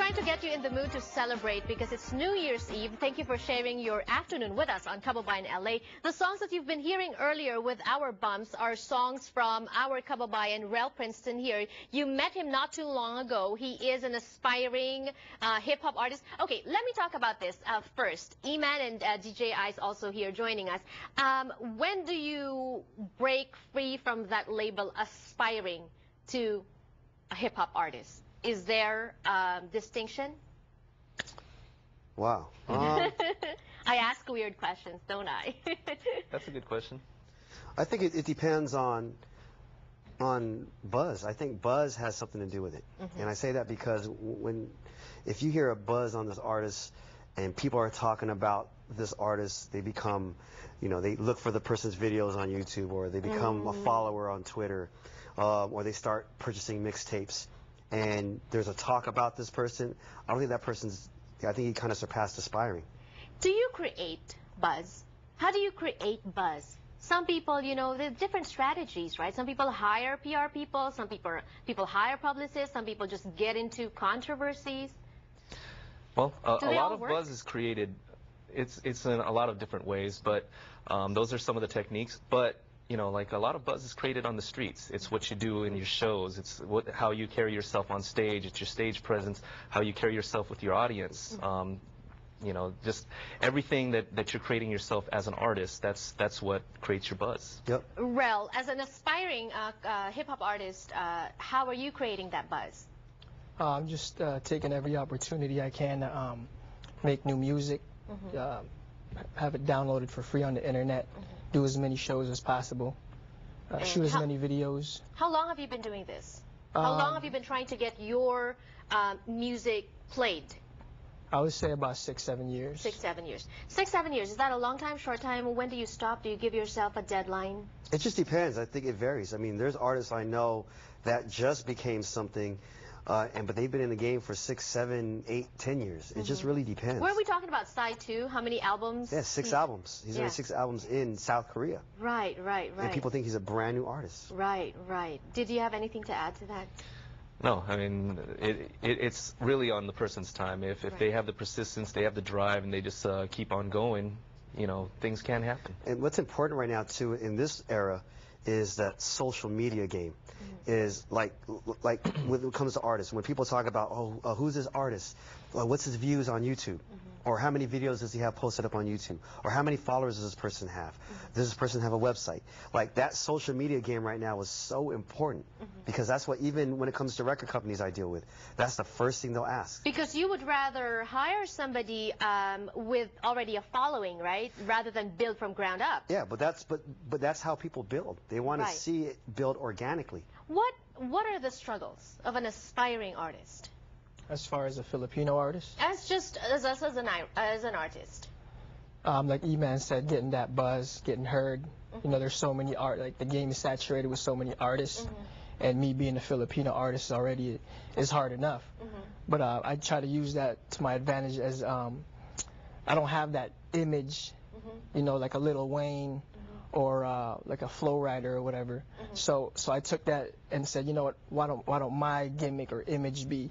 trying to get you in the mood to celebrate because it's New Year's Eve. Thank you for sharing your afternoon with us on Kababayan LA. The songs that you've been hearing earlier with our bumps are songs from our Kababayan, Rel Princeton here. You met him not too long ago. He is an aspiring hip-hop artist. Okay, let me talk about this first. E-Man and DJ Ice also here joining us. When do you break free from that label, aspiring to a hip-hop artist? Is there distinction? Wow. I ask weird questions, don't I? That's a good question. I think it depends on buzz. I think buzz has something to do with it. And I say that because if you hear a buzz on this artist and people are talking about this artist, they become, they look for the person's videos on YouTube, or they become a follower on Twitter, or they start purchasing mixtapes. And there's a talk about this person. I don't think that person's, I think he kind of surpassed aspiring. Do you create buzz? How do you create buzz? Some people, there's different strategies, right? Some people hire PR people, some people hire publicists, some people just get into controversies. Well, a lot of buzz is created. It's in a lot of different ways, but those are some of the techniques. But like a lot of buzz is created on the streets. It's what you do in your shows. It's how you carry yourself on stage. It's your stage presence, how you carry yourself with your audience. Just everything that you're creating yourself as an artist, that's what creates your buzz. Yep. Rel, as an aspiring hip-hop artist, how are you creating that buzz? I'm just taking every opportunity I can to make new music, have it downloaded for free on the internet, do as many shows as possible, shoot as many videos. How long have you been doing this? How long have you been trying to get your music played? I would say about 6-7 years. 6-7 years. 6-7 years. Is that a long time, short time? When do you stop? Do you give yourself a deadline? It just depends. I think it varies. I mean, there's artists I know that just became something, but they've been in the game for 6, 7, 8, 10 years. It just really depends. Where are we talking about? Side 2? How many albums? Yeah, 6 albums. He's made 6 albums in South Korea. Right. And people think he's a brand new artist. Right. Did you have anything to add to that? No, I mean, it's really on the person's time. If they have the persistence, they have the drive, and they just keep on going, things can happen. And what's important right now, too, in this era, is that social media game is like when it comes to artists. When people talk about, who's this artist? What's his views on YouTube? Or how many videos does he have posted up on YouTube? Or how many followers does this person have? Does this person have a website? Like, that social media game right now is so important because that's what, even when it comes to record companies I deal with, that's the first thing they'll ask. Because you would rather hire somebody with already a following, right? Rather than build from ground up. Yeah, but that's how people build. They want to see it build organically. What are the struggles of an aspiring artist? As far as a Filipino artist? As an artist. Like E-Man said, getting that buzz, getting heard. There's so many the game is saturated with so many artists. And me being a Filipino artist already is hard enough. But I try to use that to my advantage as I don't have that image, like a Lil Wayne or like a Flow Rider or whatever. So I took that and said, why don't my gimmick or image be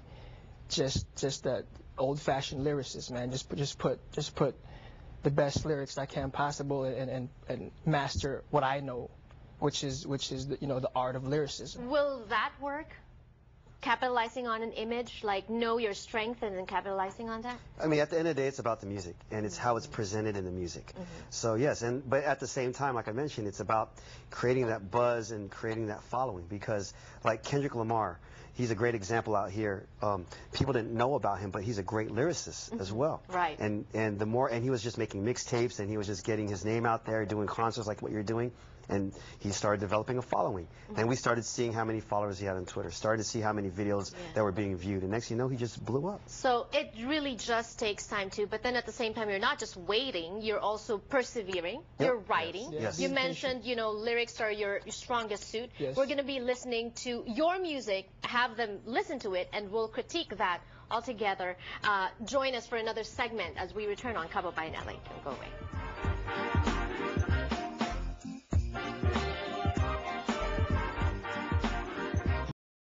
just that old-fashioned lyricist, man. Just put the best lyrics I can possible and master what I know, which is the art of lyricism. Will that work? Capitalizing on an image, like know your strength and then capitalizing on that? I mean, at the end of the day, it's about the music, and it's how it's presented in the music. So yes, but at the same time, like I mentioned, it's about creating that buzz and creating that following, because like Kendrick Lamar, he's a great example out here. People didn't know about him, but he's a great lyricist as well. Right. And he was just making mixtapes, and he was just getting his name out there, doing concerts like what you're doing. And he started developing a following. And we started seeing how many followers he had on Twitter, started to see how many videos that were being viewed. And next thing you know, he just blew up. So it really just takes time too, but then at the same time, you're not just waiting, you're also persevering, you're writing. Yes. You mentioned, lyrics are your strongest suit. Yes. We're going to be listening to your music, have them listen to it, and we'll critique that all together. Join us for another segment as we return on Kababayan LA. Don't go away.